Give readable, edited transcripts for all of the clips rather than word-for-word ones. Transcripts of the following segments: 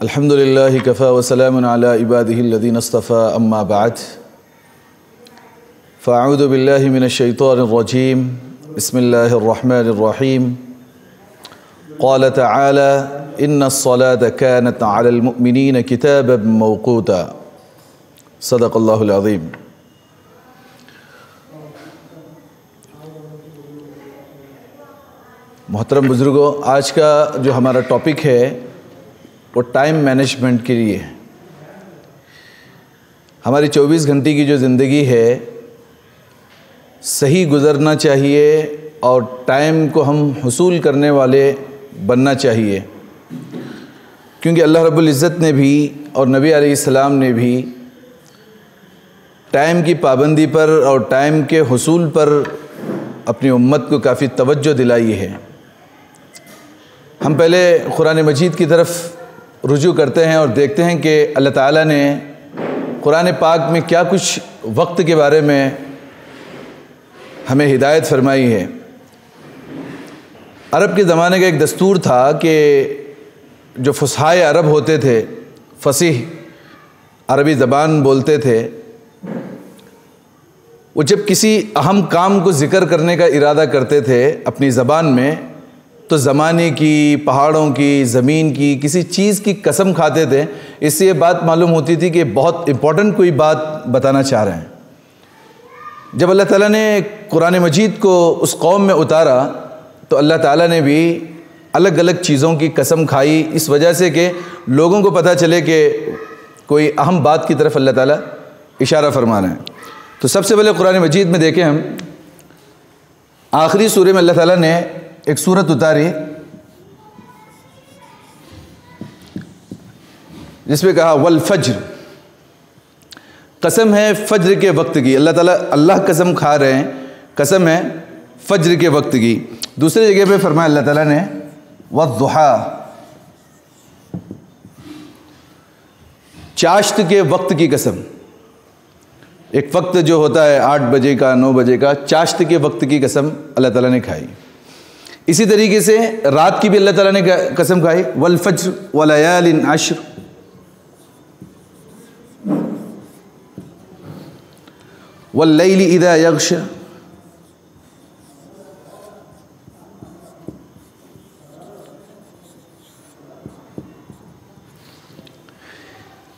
الحمد للہ کفا وسلام علی عبادہ الذین اصطفى اما بعد فاعوذ باللہ من الشیطان الرجیم بسم اللہ الرحمن الرحیم قال تعالی ان الصلاة كانت علی المؤمنین کتابا موقوتا صدق اللہ العظیم۔ محترم بزرگوں، آج کا جو ہمارا ٹاپک ہے وہ ٹائم مینجمنٹ کے لیے ہے۔ ہماری 24 گھنٹے کی جو زندگی ہے صحیح گزرنا چاہیے اور ٹائم کو ہم حصول کرنے والے بننا چاہیے، کیونکہ اللہ رب العزت نے بھی اور نبی علیہ السلام نے بھی ٹائم کی پابندی پر اور ٹائم کے حصول پر اپنی امت کو کافی توجہ دلائی ہے۔ ہم پہلے قرآن مجید کی طرف رجوع کرتے ہیں اور دیکھتے ہیں کہ اللہ تعالیٰ نے قرآن پاک میں کیا کچھ وقت کے بارے میں ہمیں ہدایت فرمائی ہے۔ عرب کے زمانے کا ایک دستور تھا کہ جو فصحائے عرب ہوتے تھے، فصیح عربی زبان بولتے تھے، وہ جب کسی اہم کام کو ذکر کرنے کا ارادہ کرتے تھے اپنی زبان میں تو زمانے کی، پہاڑوں کی، زمین کی، کسی چیز کی قسم کھاتے تھے۔ اس سے یہ بات معلوم ہوتی تھی کہ بہت امپورٹنٹ کوئی بات بتانا چاہ رہے ہیں۔ جب اللہ تعالیٰ نے قرآن مجید کو اس قوم میں اتارا تو اللہ تعالیٰ نے بھی الگ الگ چیزوں کی قسم کھائی، اس وجہ سے کہ لوگوں کو پتہ چلے کہ کوئی اہم بات کی طرف اللہ تعالیٰ اشارہ فرما رہے ہیں۔ تو سب سے پہلے قرآن مجید میں دیکھیں ہم آخری سورہ میں اللہ تعالیٰ نے ایک سورت اتاری جس میں کہا والفجر، قسم ہے فجر کے وقت کی۔ اللہ قسم کھا رہے ہیں، قسم ہے فجر کے وقت کی۔ دوسری جگہ پہ فرمایا اللہ تعالیٰ نے والضحیٰ، چاشت کے وقت کی قسم۔ ایک وقت جو ہوتا ہے 8 بجے کا، 9 بجے کا، چاشت کے وقت کی قسم اللہ تعالیٰ نے کھائی۔ اسی طریقے سے رات کی بھی اللہ تعالیٰ نے قسم کھائی والفجر ولیال عشر۔ واللیل اذا یغشی،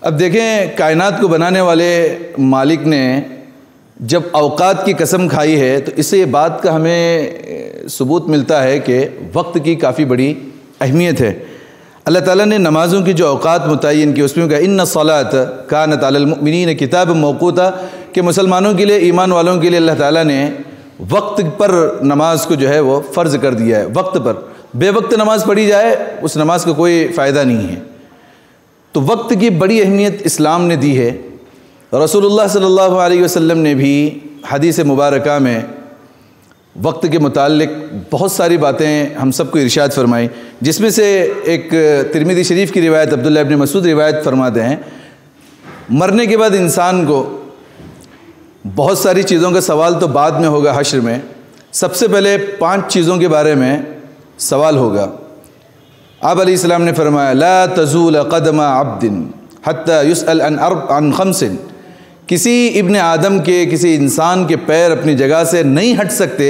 اب دیکھیں کائنات کو بنانے والے مالک نے جب اوقات کی قسم کھائی ہے تو اس سے یہ بات کا ہمیں ثبوت ملتا ہے کہ وقت کی کافی بڑی اہمیت ہے۔ اللہ تعالیٰ نے نمازوں کی جو اوقات متعین کی اس میں کہا ان الصلاۃ کانت علی المؤمنین کتابا موقوتا، کہ مسلمانوں کے لیے، ایمان والوں کے لیے اللہ تعالیٰ نے وقت پر نماز کو جو ہے وہ فرض کر دیا ہے۔ وقت پر بے وقت نماز پڑھی جائے اس نماز کا کوئی فائدہ نہیں ہے۔ تو وقت کی بڑی اہمیت اسلام نے دی ہے۔ رسول اللہ صلی اللہ علیہ وسلم نے بھی حدیث مبارکہ میں وقت کے متعلق بہت ساری باتیں ہم سب کو ارشاد فرمائی، جس میں سے ایک ترمذی شریف کی روایت عبداللہ ابن مسعود روایت فرماتے ہیں، مرنے کے بعد انسان کو بہت ساری چیزوں کا سوال تو بعد میں ہوگا حشر میں، سب سے پہلے 5 چیزوں کے بارے میں سوال ہوگا۔ آپ علیہ السلام نے فرمایا لا تزول قدم عبد حتی یسأل عن 5، کسی ابن آدم کے، کسی انسان کے پیر اپنی جگہ سے نہیں ہٹ سکتے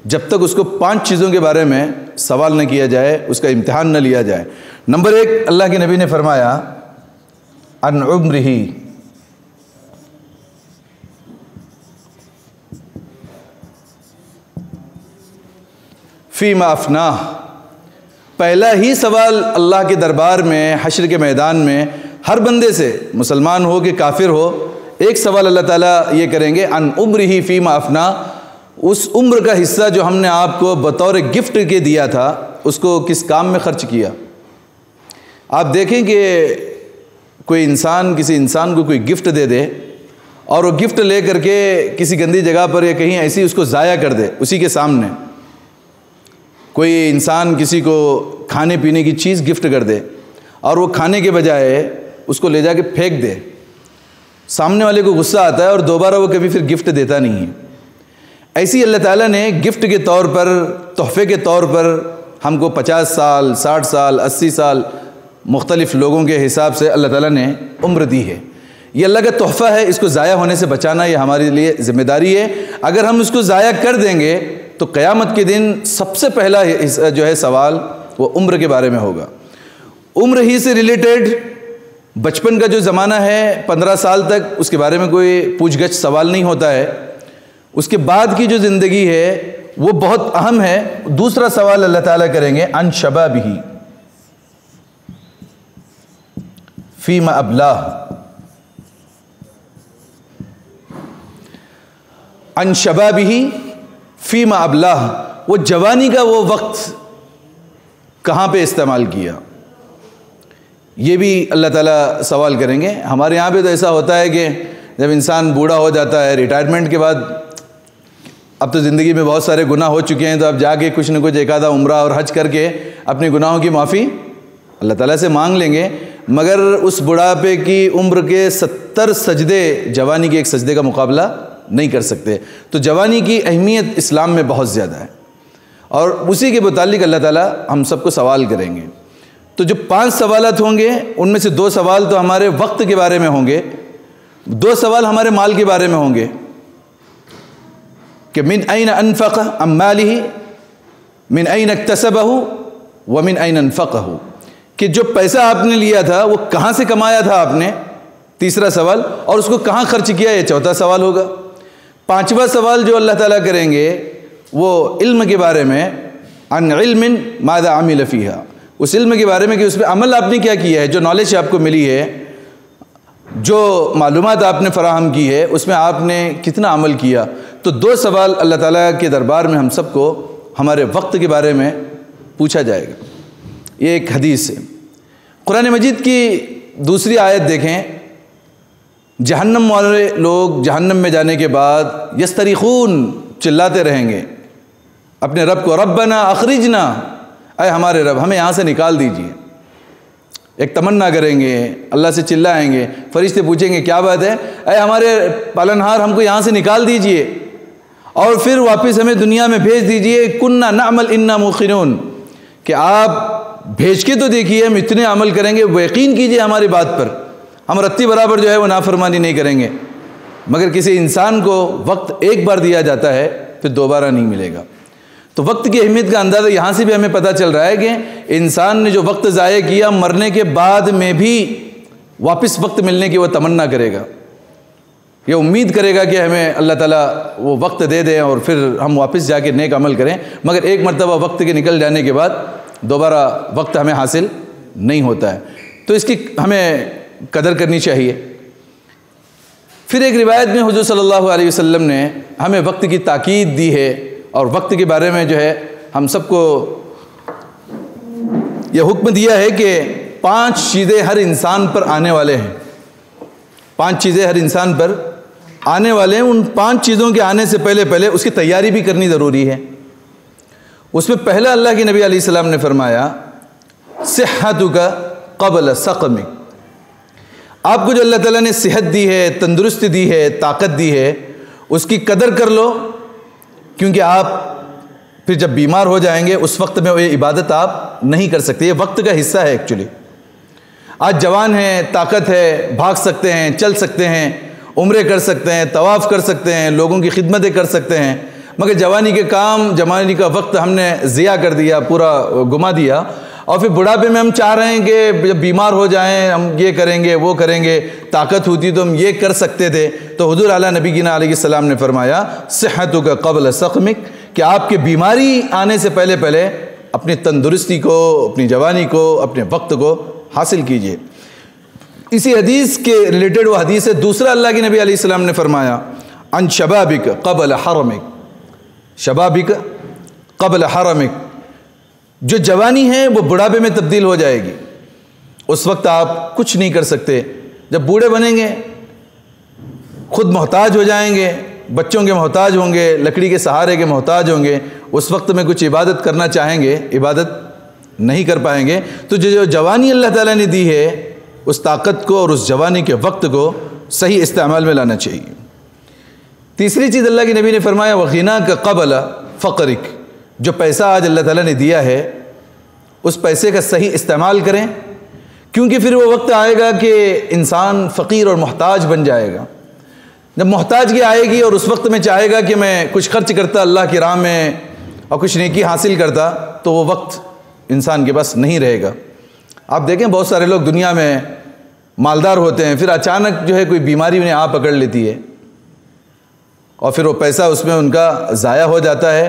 جب تک اس کو 5 چیزوں کے بارے میں سوال نہ کیا جائے، اس کا امتحان نہ لیا جائے۔ نمبر 1، اللہ کے نبی نے فرمایا عن عمرہ، فیما افناہ۔ پہلا ہی سوال اللہ کے دربار میں، حشر کے میدان میں ہر بندے سے، مسلمان ہو کہ کافر ہو، ایک سوال اللہ تعالیٰ یہ کریں گے عن عمرہ فیما افنا، اس عمر کا حصہ جو ہم نے آپ کو بطور گفٹ کے دیا تھا اس کو کس کام میں خرچ کیا۔ آپ دیکھیں کہ کوئی انسان کسی انسان کو کوئی گفٹ دے دے اور وہ گفٹ لے کر کے کسی گندی جگہ پر یا کہیں ایسی اس کو ضائع کر دے اسی کے سامنے۔ کوئی انسان کسی کو کھانے پینے کی چیز گفٹ کر دے اور وہ کھانے کے بجائے اس کو لے جا کے پھینک دے، سامنے والے کو غصہ آتا ہے اور دوبارہ وہ کبھی پھر گفٹ دیتا نہیں ہے۔ ایسی اللہ تعالیٰ نے گفٹ کے طور پر، تحفے کے طور پر ہم کو 50 سال، 60 سال، 80 سال مختلف لوگوں کے حساب سے اللہ تعالیٰ نے عمر دی ہے. یہ اللہ کا تحفہ ہے، اس کو ضائع ہونے سے بچانا یہ ہمارے لیے ذمہ داری ہے. اگر ہم اس کو ضائع کر دیں گے تو قیامت کے دن سب سے پہلا جو ہے سوال وہ عمر کے بارے میں ہوگا. عمر ہی سے ریلیٹڈ بچپن کا جو زمانہ ہے 15 سال تک، اس کے بارے میں کوئی پوچھ گچھ سوال نہیں ہوتا ہے. اس کے بعد کی جو زندگی ہے وہ بہت اہم ہے. دوسرا سوال اللہ تعالیٰ کریں گے عن شبابہ فیما ابلاہ. عن شبابہ فیما ابلاہ، وہ جوانی کا وہ وقت کہاں پہ استعمال کیا، یہ بھی اللہ تعالیٰ سوال کریں گے. ہمارے یہاں پہ تو ایسا ہوتا ہے کہ جب انسان بوڑھا ہو جاتا ہے ریٹائرمنٹ کے بعد، اب تو زندگی میں بہت سارے گناہ ہو چکے ہیں، تو اب جا کے کچھ نہ کچھ ایک آدھا عمرہ اور حج کر کے اپنے گناہوں کی معافی اللہ تعالیٰ سے مانگ لیں گے. مگر اس بڑھاپے کی عمر کے 70 سجدے جوانی کے ایک سجدے کا مقابلہ نہیں کر سکتے. تو جوانی کی اہمیت اسلام میں بہت زیادہ ہے، اور اسی کے متعلق اللہ تعالیٰ ہم سب کو سوال کریں گے. تو جو 5 سوالات ہوں گے ان میں سے 2 سوال تو ہمارے وقت کے بارے میں ہوں گے، 2 سوال ہمارے مال کے بارے میں ہوں گے کہ من این انفق عن مالہ، من این اکتسبہ ومن این انفقہ، کہ جو پیسہ آپ نے لیا تھا وہ کہاں سے کمایا تھا آپ نے، تیسرا سوال، اور اس کو کہاں خرچ کیا، یہ چوتھا سوال ہوگا. 5واں سوال جو اللہ تعالیٰ کریں گے وہ علم کے بارے میں، عن علم ماذا عمل فیہا، اس علم کے بارے میں کہ اس پہ عمل آپ نے کیا کیا ہے، جو نالج آپ کو ملی ہے، جو معلومات آپ نے فراہم کی ہے، اس میں آپ نے کتنا عمل کیا. تو 2 سوال اللہ تعالیٰ کے دربار میں ہم سب کو ہمارے وقت کے بارے میں پوچھا جائے گا. یہ ایک حدیث ہے. قرآن مجید کی دوسری آیت دیکھیں، جہنم والے لوگ جہنم میں جانے کے بعد یستریخون، چلاتے رہیں گے اپنے رب کو، ربنا اخرجنا، اے ہمارے رب ہمیں یہاں سے نکال دیجیے. ایک تمنا کریں گے، اللہ سے چلائیں گے. فرشتے پوچھیں گے کیا بات ہے، اے ہمارے پالنہار ہم کو یہاں سے نکال دیجیے اور پھر واپس ہمیں دنیا میں بھیج دیجیے. کننا نعمل انا موقنون، کہ آپ بھیج کے تو دیکھیے ہم اتنے عمل کریں گے، وہ یقین کیجیے ہماری بات پر، ہم رتی برابر جو ہے وہ نافرمانی نہیں کریں گے. مگر کسی انسان کو وقت ایک بار دیا جاتا ہے پھر دوبارہ نہیں ملے گا. تو وقت کی اہمیت کا اندازہ یہاں سے بھی ہمیں پتہ چل رہا ہے کہ انسان نے جو وقت ضائع کیا، مرنے کے بعد میں بھی واپس وقت ملنے کی وہ تمنا کرے گا، یہ امید کرے گا کہ ہمیں اللہ تعالیٰ وہ وقت دے دیں اور پھر ہم واپس جا کے نیک عمل کریں. مگر ایک مرتبہ وقت کے نکل جانے کے بعد دوبارہ وقت ہمیں حاصل نہیں ہوتا ہے. تو اس کی ہمیں قدر کرنی چاہیے. پھر ایک روایت میں حضور صلی اللہ علیہ وسلم نے ہمیں وقت کی تاکید دی ہے، اور وقت کے بارے میں جو ہے ہم سب کو یہ حکم دیا ہے کہ 5 چیزیں ہر انسان پر آنے والے ہیں. 5 چیزیں ہر انسان پر آنے والے ہیں. ان 5 چیزوں کے آنے سے پہلے اس کی تیاری بھی کرنی ضروری ہے. اس میں پہلا اللہ کے نبی علیہ السلام نے فرمایا صحتک قبل سقمک. آپ کو جو اللہ تعالیٰ نے صحت دی ہے، تندرست دی ہے، طاقت دی ہے، اس کی قدر کر لو، کیونکہ آپ پھر جب بیمار ہو جائیں گے اس وقت میں یہ عبادت آپ نہیں کر سکتے. یہ وقت کا حصہ ہے ایکچولی. آج جوان ہیں، طاقت ہے، بھاگ سکتے ہیں، چل سکتے ہیں، عمرے کر سکتے ہیں، طواف کر سکتے ہیں، لوگوں کی خدمتیں کر سکتے ہیں، مگر جوانی کے کام، جوانی کا وقت ہم نے ضیاع کر دیا، پورا گما دیا. اور پھر بڑھاپے میں ہم چاہ رہے ہیں کہ جب بیمار ہو جائیں ہم یہ کریں گے وہ کریں گے، طاقت ہوتی تو ہم یہ کر سکتے تھے. تو حضور اعلیٰ نبی گینا علیہ السلام نے فرمایا صحتک قبل سقمک، کہ آپ کے بیماری آنے سے پہلے اپنی تندرستی کو، اپنی جوانی کو، اپنے وقت کو حاصل کیجئے. اسی حدیث کے ریلیٹڈ وہ حدیث ہے. دوسرا اللہ کے نبی علیہ السلام نے فرمایا عن شبابک قبل حرمک، شبابک قبل حرمک. جو جوانی ہے وہ بڑھاپے میں تبدیل ہو جائے گی، اس وقت آپ کچھ نہیں کر سکتے. جب بوڑھے بنیں گے خود محتاج ہو جائیں گے، بچوں کے محتاج ہوں گے، لکڑی کے سہارے کے محتاج ہوں گے. اس وقت میں کچھ عبادت کرنا چاہیں گے، عبادت نہیں کر پائیں گے. تو جو جوانی اللہ تعالیٰ نے دی ہے، اس طاقت کو اور اس جوانی کے وقت کو صحیح استعمال میں لانا چاہیے. تیسری چیز اللہ کے نبی نے فرمایا وغناک قبل فقرک. جو پیسہ آج اللہ تعالیٰ نے دیا ہے اس پیسے کا صحیح استعمال کریں. کیونکہ پھر وہ وقت آئے گا کہ انسان فقیر اور محتاج بن جائے گا. جب محتاجگی آئے گی اور اس وقت میں چاہے گا کہ میں کچھ خرچ کرتا اللہ کی راہ میں اور کچھ نیکی حاصل کرتا, تو وہ وقت انسان کے پاس نہیں رہے گا. آپ دیکھیں بہت سارے لوگ دنیا میں مالدار ہوتے ہیں, پھر اچانک جو ہے کوئی بیماری انہیں آ پکڑ لیتی ہے اور پھر وہ پیسہ اس میں ان کا ضائع ہو جاتا ہے,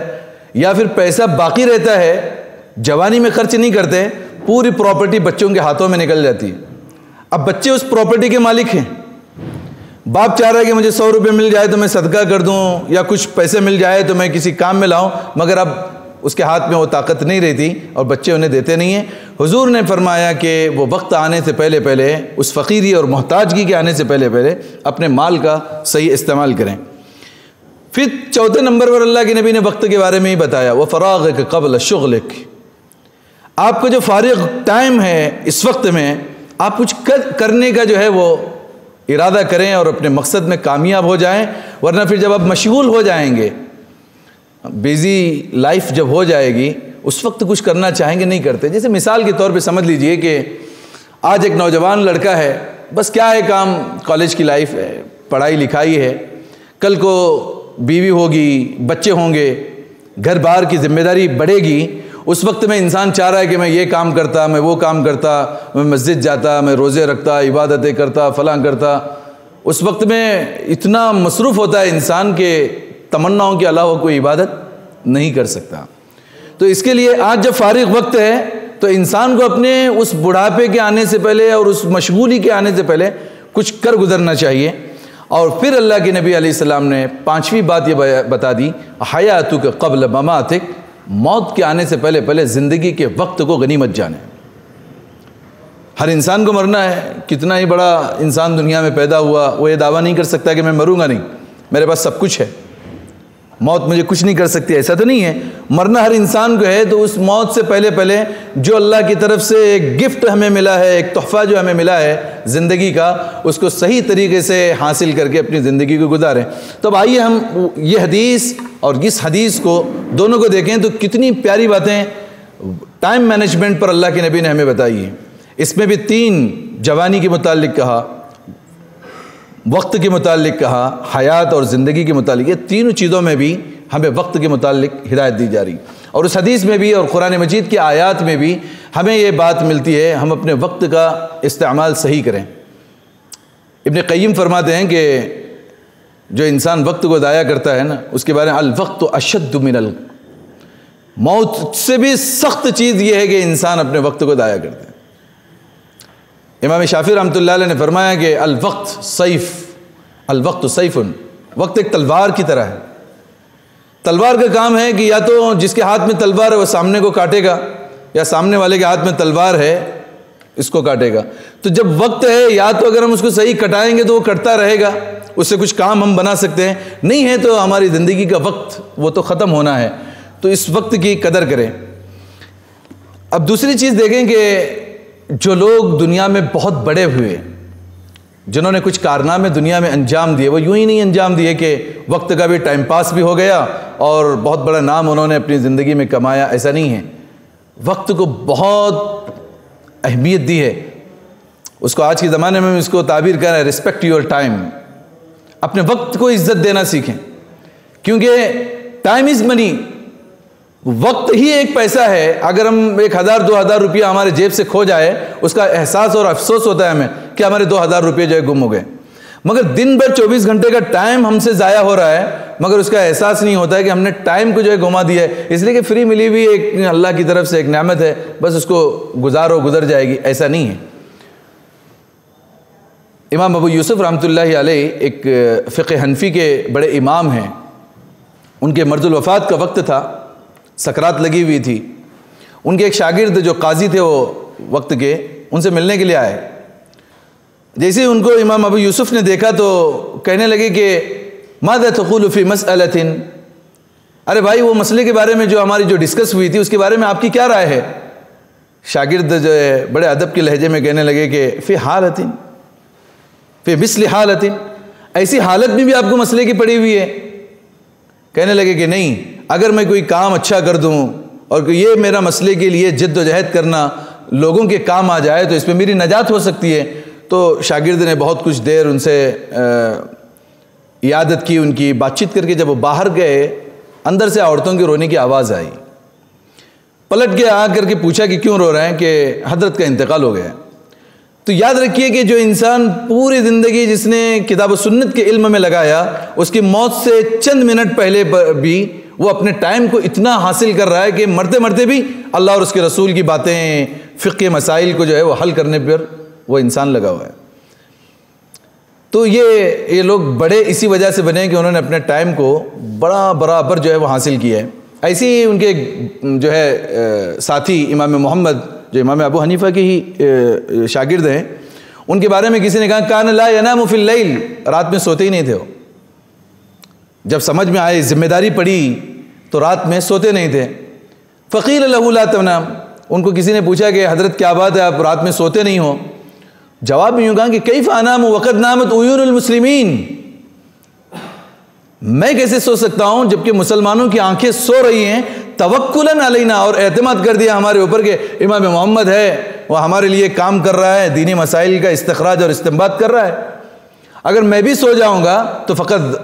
یا پھر پیسہ باقی رہتا ہے, جوانی میں خرچ نہیں کرتے, پوری پراپرٹی بچوں کے ہاتھوں میں نکل جاتی ہے. اب بچے اس پراپرٹی کے مالک ہیں, باپ چاہ رہا ہے کہ مجھے 100 روپے مل جائے تو میں صدقہ کر دوں, یا کچھ پیسے مل جائے تو میں کسی کام میں لاؤں, مگر اب اس کے ہاتھ میں وہ طاقت نہیں رہتی اور بچے انہیں دیتے نہیں ہیں. حضور نے فرمایا کہ وہ وقت آنے سے پہلے پہلے, اس فقیری اور محتاجگی کے آنے سے پہلے پہلے اپنے مال کا صحیح استعمال کریں. پھر چوتھے نمبر پر اللہ کے نبی نے وقت کے بارے میں ہی بتایا, وہ فراغک قبل شغلک. آپ کا جو فارغ ٹائم ہے اس وقت میں آپ کچھ کرنے کا جو ہے وہ ارادہ کریں اور اپنے مقصد میں کامیاب ہو جائیں, ورنہ پھر جب آپ مشغول ہو جائیں گے, بیزی لائف جب ہو جائے گی, اس وقت کچھ کرنا چاہیں گے نہیں کرتے. جیسے مثال کے طور پہ سمجھ لیجئے کہ آج ایک نوجوان لڑکا ہے, بس کیا ہے کام, کالج کی لائف ہے, پڑھائی لکھائی ہے, کل کو بیوی ہوگی, بچے ہوں گے, گھر بار کی ذمہ داری بڑھے گی. اس وقت میں انسان چاہ رہا ہے کہ میں یہ کام کرتا, میں وہ کام کرتا, میں مسجد جاتا, میں روزے رکھتا, عبادتیں کرتا, فلاں کرتا. اس وقت میں اتنا مصروف ہوتا ہے انسان کے تمناؤں کے علاوہ کوئی عبادت نہیں کر سکتا. تو اس کے لیے آج جب فارغ وقت ہے تو انسان کو اپنے اس بڑھاپے کے آنے سے پہلے اور اس مشغولی کے آنے سے پہلے کچھ کر گزرنا چاہیے. اور پھر اللہ کے نبی علیہ السلام نے پانچویں بات یہ بتا دی, حیاتک قبل مماتک, موت کے آنے سے پہلے پہلے زندگی کے وقت کو غنیمت جانے. ہر انسان کو مرنا ہے, کتنا ہی بڑا انسان دنیا میں پیدا ہوا وہ یہ دعویٰ نہیں کر سکتا کہ میں مروں گا نہیں, میرے پاس سب کچھ ہے, موت مجھے کچھ نہیں کر سکتی, ایسا تو نہیں ہے. مرنا ہر انسان کو ہے, تو اس موت سے پہلے پہلے جو اللہ کی طرف سے ایک گفٹ ہمیں ملا ہے, ایک تحفہ جو ہمیں ملا ہے زندگی کا, اس کو صحیح طریقے سے حاصل کر کے اپنی زندگی کو گزاریں. تو اب آئیے ہم یہ حدیث اور اس حدیث کو دونوں کو دیکھیں تو کتنی پیاری باتیں ٹائم مینجمنٹ پر اللہ کے نبی نے ہمیں بتائی ہیں. اس میں بھی 3 جوانی کے متعلق کہا, وقت کے متعلق کہا, حیات اور زندگی کے متعلق. یہ تینوں چیزوں میں بھی ہمیں وقت کے متعلق ہدایت دی جا رہی, اور اس حدیث میں بھی اور قرآن مجید کی آیات میں بھی ہمیں یہ بات ملتی ہے ہم اپنے وقت کا استعمال صحیح کریں. ابن قیم فرماتے ہیں کہ جو انسان وقت کو ضائع کرتا ہے نا, اس کے بارے میں الوقت اشد من موت سے بھی سخت چیز یہ ہے کہ انسان اپنے وقت کو ضائع کرتا ہے. امام شافعی رحمۃ اللہ علیہ نے فرمایا کہ الوقت سیف, الوقت سیف, وقت ایک تلوار کی طرح ہے. تلوار کا کام ہے کہ یا تو جس کے ہاتھ میں تلوار ہے وہ سامنے کو کاٹے گا, یا سامنے والے کے ہاتھ میں تلوار ہے اس کو کاٹے گا. تو جب وقت ہے, یا تو اگر ہم اس کو صحیح کٹائیں گے تو وہ کٹتا رہے گا, اس سے کچھ کام ہم بنا سکتے ہیں, نہیں ہے تو ہماری زندگی کا وقت وہ تو ختم ہونا ہے. تو اس وقت کی قدر کریں. اب دوسری چیز دیکھیں کہ جو لوگ دنیا میں بہت بڑے ہوئے, جنہوں نے کچھ کارنامے دنیا میں انجام دیے, وہ یوں ہی نہیں انجام دیے کہ وقت کا بھی ٹائم پاس بھی ہو گیا اور بہت بڑا نام انہوں نے اپنی زندگی میں کمایا, ایسا نہیں ہے. وقت کو بہت اہمیت دی ہے. اس کو آج کے زمانے میں اس کو تعبیر کر رہا ہے ریسپیکٹ یور ٹائم. اپنے وقت کو عزت دینا سیکھیں, کیونکہ ٹائم از منی. وقت ہی ایک پیسہ ہے. اگر ہم 1000-2000 روپیہ ہمارے جیب سے کھو جائے, اس کا احساس اور افسوس ہوتا ہے ہمیں کہ ہمارے 2000 روپیے جو ہے گم ہو گئے. مگر دن بھر 24 گھنٹے کا ٹائم ہم سے ضائع ہو رہا ہے, مگر اس کا احساس نہیں ہوتا ہے کہ ہم نے ٹائم کو جو ہے گما دیا ہے, اس لیے کہ فری ملی ہوئی ایک اللہ کی طرف سے ایک نعمت ہے, بس اس کو گزارو گزر جائے گی, ایسا نہیں ہے. امام ابو یوسف رحمۃ اللہ علیہ ایک فقہ حنفی کے بڑے امام ہیں. ان کے مرض الوفات کا وقت تھا, سکرات لگی ہوئی تھی. ان کے ایک شاگرد جو قاضی تھے وہ وقت کے, ان سے ملنے کے لیے آئے. جیسے ان کو امام ابو یوسف نے دیکھا تو کہنے لگے کہ ماذا تقول فی مسئلۃ, ارے بھائی وہ مسئلے کے بارے میں جو ہماری جو ڈسکس ہوئی تھی اس کے بارے میں آپ کی کیا رائے ہے. شاگرد جو ہے بڑے ادب کے لہجے میں کہنے لگے کہ فی حالۃ, فی مثل حالۃ, ایسی حالت میں بھی آپ کو مسئلے کی پڑی ہوئی ہے. کہنے لگے کہ نہیں, اگر میں کوئی کام اچھا کر دوں اور یہ میرا مسئلے کے لیے جد و جہد کرنا لوگوں کے کام آ جائے تو اس میں میری نجات ہو سکتی ہے۔ تو شاگرد نے بہت کچھ دیر ان سے عیادت کی، ان کی بات چیت کر کے جب وہ باہر گئے، اندر سے عورتوں کے رونے کی آواز آئی۔ پلٹ کے آ کر کے پوچھا کہ کیوں رو رہے ہیں؟ کہ حضرت کا انتقال ہو گیا۔ تو یاد رکھیے کہ جو انسان پوری زندگی جس نے کتاب و سنت کے علم میں لگایا، اس کی موت سے چند منٹ پہلے بھی وہ اپنے ٹائم کو اتنا حاصل کر رہا ہے کہ مرتے مرتے بھی اللہ اور اس کے رسول کی باتیں، فقہ مسائل کو جو ہے وہ حل کرنے پر وہ انسان لگا ہوا ہے۔ تو یہ لوگ بڑے اسی وجہ سے بنے کہ انہوں نے اپنے ٹائم کو بڑا برابر جو ہے وہ حاصل کیا ہے۔ ایسے ہی ان کے جو ہے ساتھی امام محمد جو امام ابو حنیفہ کے ہی شاگرد ہیں، ان کے بارے میں کسی نے کہا کان لا ینام فی اللیل، رات میں سوتے ہی نہیں تھے وہ۔ جب سمجھ میں آئے، ذمہ داری پڑی، تو رات میں سوتے نہیں تھے۔ فقیل لہ لا تنام، ان کو کسی نے پوچھا کہ حضرت کیا بات ہے آپ رات میں سوتے نہیں ہو؟ جواب میں یوں کہا کہ کیف انام وقد نامت عیون المسلمین، میں کیسے سو سکتا ہوں جبکہ مسلمانوں کی آنکھیں سو رہی ہیں، توکلاً علینا، اور اعتماد کر دیا ہمارے اوپر کہ امام محمد ہے، وہ ہمارے لیے کام کر رہا ہے، دینی مسائل کا استخراج اور استنباط کر رہا ہے۔ اگر میں بھی سو جاؤں گا تو فقط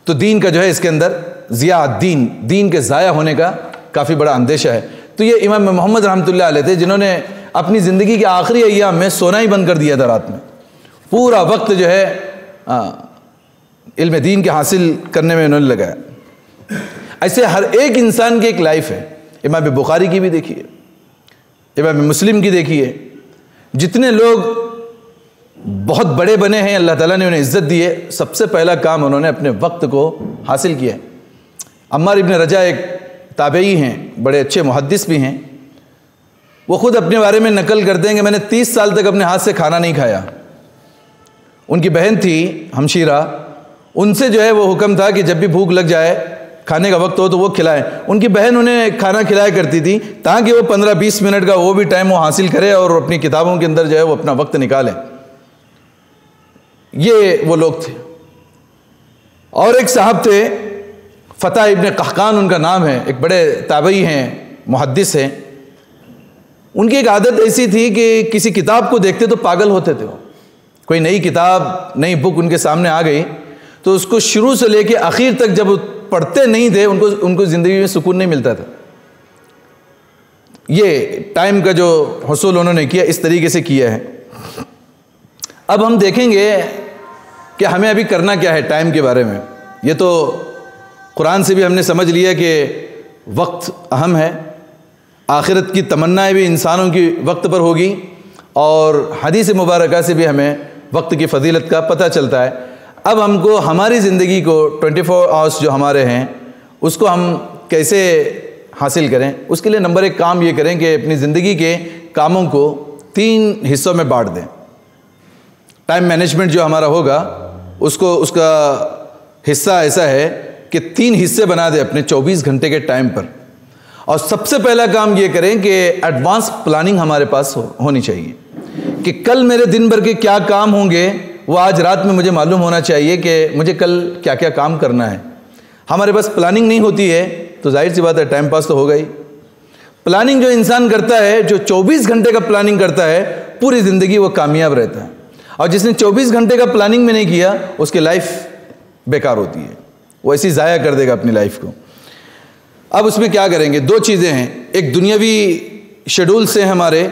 تو دین کا جو ہے اس کے اندر ضیاء دین کے ضائع ہونے کا کافی بڑا اندیشہ ہے۔ تو یہ امام محمد رحمۃ اللہ علیہ تھے جنہوں نے اپنی زندگی کے آخری ایام میں سونا ہی بند کر دیا تھا، رات میں پورا وقت جو ہے علم دین کے حاصل کرنے میں انہوں نے لگایا۔ ایسے ہر ایک انسان کی ایک لائف ہے۔ امام بخاری کی بھی دیکھیے، امام مسلم کی دیکھیے، جتنے لوگ بہت بڑے بنے ہیں، اللہ تعالیٰ نے انہیں عزت دی ہے، سب سے پہلا کام انہوں نے اپنے وقت کو حاصل کیا ہے۔ عمار ابن رجا ایک تابعی ہیں، بڑے اچھے محدث بھی ہیں، وہ خود اپنے بارے میں نقل کرتے ہیں کہ میں نے 30 سال تک اپنے ہاتھ سے کھانا نہیں کھایا۔ ان کی بہن تھی ہمشیرہ، ان سے جو ہے وہ حکم تھا کہ جب بھی بھوک لگ جائے، کھانے کا وقت ہو تو وہ کھلائیں۔ ان کی بہن انہیں کھانا کھلایا کرتی تھی تاکہ وہ 15-20 منٹ کا وہ بھی ٹائم وہ حاصل کرے اور اپنی کتابوں کے اندر جو ہے وہ اپنا وقت نکالیں۔ یہ وہ لوگ تھے۔ اور ایک صاحب تھے فتح ابن قحقان ان کا نام ہے، ایک بڑے تابعی ہیں، محدث ہیں۔ ان کی ایک عادت ایسی تھی کہ کسی کتاب کو دیکھتے تو پاگل ہوتے تھے۔ کوئی نئی کتاب، نئی بک ان کے سامنے آ گئی تو اس کو شروع سے لے کے آخر تک جب پڑھتے نہیں تھے ان کو زندگی میں سکون نہیں ملتا تھا۔ یہ ٹائم کا جو حصول انہوں نے کیا، اس طریقے سے کیا ہے۔ اب ہم دیکھیں گے کہ ہمیں ابھی کرنا کیا ہے ٹائم کے بارے میں۔ یہ تو قرآن سے بھی ہم نے سمجھ لیا کہ وقت اہم ہے، آخرت کی تمنائیں بھی انسانوں کی وقت پر ہوگی، اور حدیث مبارکہ سے بھی ہمیں وقت کی فضیلت کا پتہ چلتا ہے۔ اب ہم کو ہماری زندگی کو 24 آورس جو ہمارے ہیں اس کو ہم کیسے حاصل کریں، اس کے لیے نمبر 1 کام یہ کریں کہ اپنی زندگی کے کاموں کو 3 حصوں میں بانٹ دیں۔ ٹائم مینجمنٹ جو ہمارا ہوگا اس کا حصہ ایسا ہے کہ 3 حصے بنا دیں اپنے 24 گھنٹے کے ٹائم پر، اور سب سے پہلا کام یہ کریں کہ ایڈوانس پلاننگ ہمارے پاس ہونی چاہیے کہ کل میرے دن بھر کے کیا کام ہوں گے، وہ آج رات میں مجھے معلوم ہونا چاہیے کہ مجھے کل کیا کیا کام کرنا ہے۔ ہمارے پاس پلاننگ نہیں ہوتی ہے تو ظاہر سی بات ہے ٹائم پاس تو ہوگا ہی۔ پلاننگ جو انسان کرتا ہے، جو 24 گھنٹے کا پلاننگ کرتا ہے، پوری زندگی وہ کامیاب رہتا ہے، اور جس نے 24 گھنٹے کا پلاننگ میں نہیں کیا اس کی لائف بیکار ہوتی ہے، وہ ایسی ضائع کر دے گا اپنی لائف کو۔ اب اس میں کیا کریں گے؟ 2 چیزیں ہیں، ایک دنیاوی شیڈول سے ہمارے